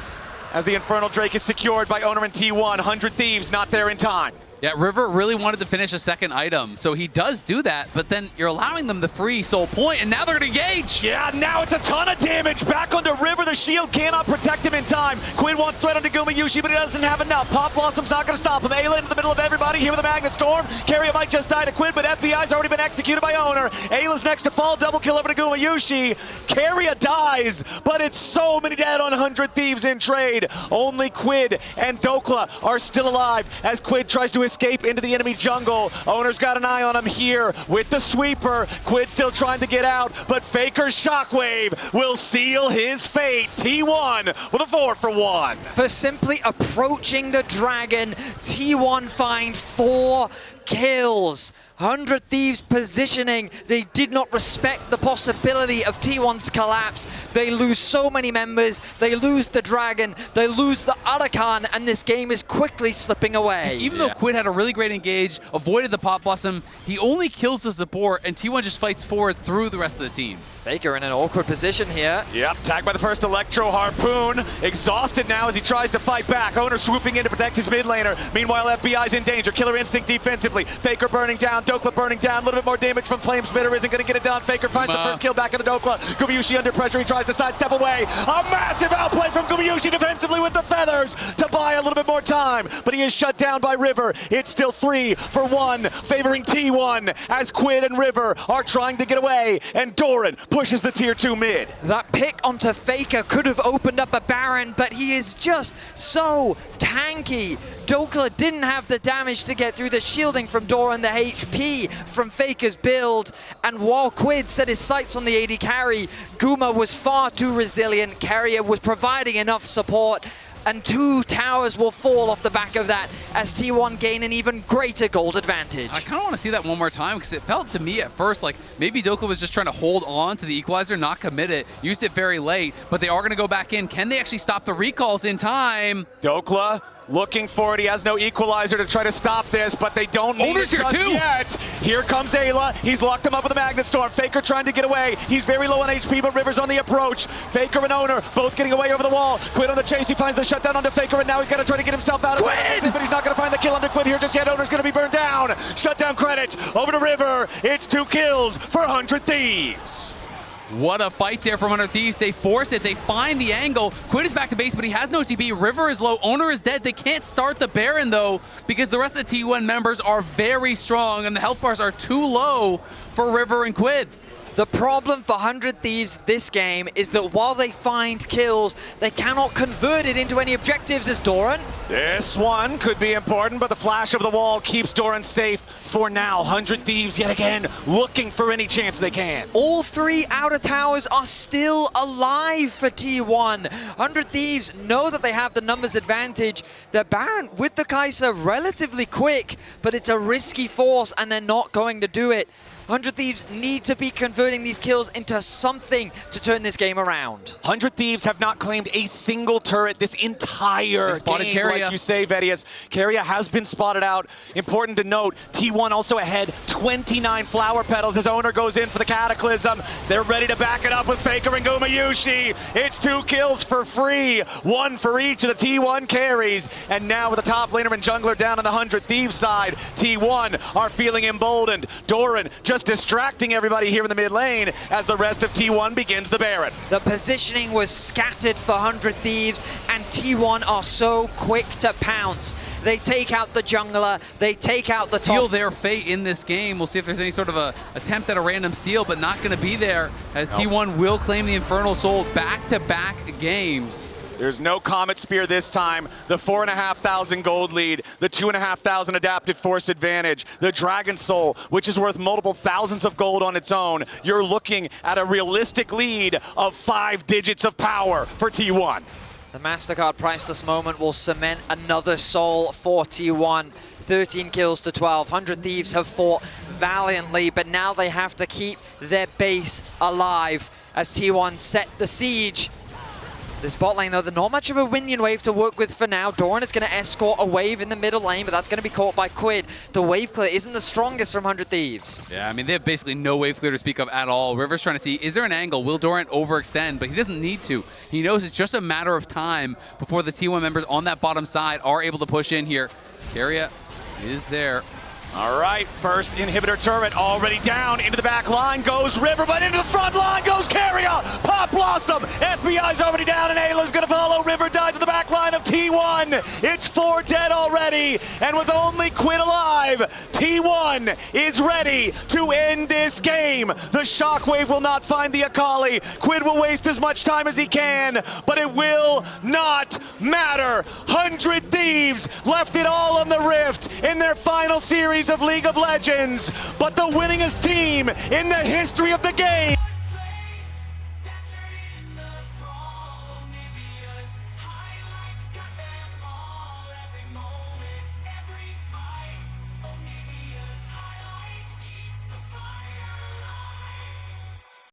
as the Infernal Drake is secured by Owner and T1. 100 Thieves not there in time. Yeah, River really wanted to finish a second item, so he does do that, but then you're allowing them the free soul point, and now they're going to engage. Yeah, now it's a ton of damage. Back onto River. The shield cannot protect him in time. Quid wants threat onto Gumayushi, but he doesn't have enough. Pop Blossom's not going to stop him. Ayla into the middle of everybody here with a Magnet Storm. Carrier might just die to Quid, but FBI's already been executed by Owner. Ayla's next to fall. Double kill over to Gumayushi. Carrier dies, but it's so many dead on 100 Thieves in trade. Only Quid and Dokla are still alive as Quid tries to escape into the enemy jungle. Owner's got an eye on him here with the sweeper. Quid still trying to get out, but Faker's shockwave will seal his fate. T1 with a 4 for 1. For simply approaching the dragon, T1 find 4 kills. 100 Thieves positioning. They did not respect the possibility of T1's collapse. They lose so many members. They lose the dragon. They lose the Arakan, and this game is quickly slipping away. Even though Quid had a really great engage, avoided the Pop Blossom, he only kills the support, and T1 just fights forward through the rest of the team. Faker in an awkward position here. Yep, tagged by the first Electro Harpoon. Exhausted now as he tries to fight back. Owner swooping in to protect his mid laner. Meanwhile, FBI's in danger. Killer Instinct defensively. Faker burning down. Dokla burning down. A little bit more damage from Flame Spitter. Isn't going to get it done. Faker finds the first kill back into Dokla. Gumayushi under pressure. He tries to sidestep away. A massive outplay from Gumayushi defensively with the feathers to buy a little bit more time. But he is shut down by River. It's still 3 for 1, favoring T1 as Quid and River are trying to get away. And Doran pushes the tier 2 mid. That pick onto Faker could have opened up a Baron, but he is just so tanky. Dokla didn't have the damage to get through the shielding from Doran, the HP from Faker's build, and while Quid set his sights on the AD carry, Guma was far too resilient. Carrier was providing enough support, and 2 towers will fall off the back of that as T1 gain an even greater gold advantage. I kind of want to see that one more time because it felt to me at first like maybe Dokla was just trying to hold on to the equalizer, not commit it, used it very late, but they are going to go back in. Can they actually stop the recalls in time? Dokla looking for it. He has no equalizer to try to stop this, but they don't need it just yet. Here comes Ayla. He's locked him up with a Magnet Storm. Faker trying to get away. He's very low on HP, but River's on the approach. Faker and Owner both getting away over the wall. Quid on the chase. He finds the shutdown onto Faker, and now he's got to try to get himself out of it, but he's not going to find the kill under Quid here just yet. Owner's going to be burned down. Shutdown credits over to River. It's 2 kills for 100 Thieves. What a fight there from 100 Thieves. They force it. They find the angle. Quid is back to base, but he has no TP. River is low. Owner is dead. They can't start the Baron, though, because the rest of the T1 members are very strong, and the health bars are too low for River and Quid. The problem for 100 Thieves this game is that while they find kills, they cannot convert it into any objectives as Doran. This one could be important, but the flash of the wall keeps Doran safe for now. 100 Thieves yet again looking for any chance they can. All 3 outer towers are still alive for T1. 100 Thieves know that they have the numbers advantage. The Baron with the Kai'Sa relatively quick, but it's a risky force and they're not going to do it. 100 Thieves need to be converting these kills into something to turn this game around. 100 Thieves have not claimed a single turret this entire game, Carrier. like you say, Vedius. Carrier has been spotted out. Important to note, T1 also ahead, 29 flower petals as Owner goes in for the Cataclysm. They're ready to back it up with Faker and Gumayushi. It's 2 kills for free, 1 for each of the T1 carries. And now with the top laner and jungler down on the 100 Thieves side, T1 are feeling emboldened. Doran just distracting everybody here in the mid lane as the rest of T1 begins the Baron. The positioning was scattered for 100 Thieves, and T1 are so quick to pounce. They take out the jungler, they take out the Seal top. their fate in this game. We'll see if there's any sort of a attempt at a random seal, but not going to be there as T1 will claim the Infernal Soul back-to-back games. There's no Comet Spear this time. The 4,500 gold lead, the 2,500 adaptive force advantage, the Dragon Soul, which is worth multiple thousands of gold on its own. You're looking at a realistic lead of 5 digits of power for T1. The MasterCard Priceless Moment will cement another soul for T1. 13 kills to 12. 100 Thieves have fought valiantly, but now they have to keep their base alive as T1 set the siege. This bot lane, though, not much of a minion wave to work with for now. Doran is going to escort a wave in the middle lane, but that's going to be caught by Quid. The wave clear isn't the strongest from 100 Thieves. Yeah, I mean, they have basically no wave clear to speak of at all. River's trying to see, is there an angle? Will Doran overextend? But he doesn't need to. He knows it's just a matter of time before the T1 members on that bottom side are able to push in here. Carrier is there. All right, first inhibitor turret already down. Into the back line goes River, but into the front line goes Carrier. Pop Blossom. FBI's already down, and Ayla's going to follow. River dies to the back line of T1. It's 4 dead already, and with only Quid alive, T1 is ready to end this game. The Shockwave will not find the Akali. Quid will waste as much time as he can, but it will not matter. 100 Thieves left it all on the Rift in their final series of League of Legends, but the winningest team in the history of the game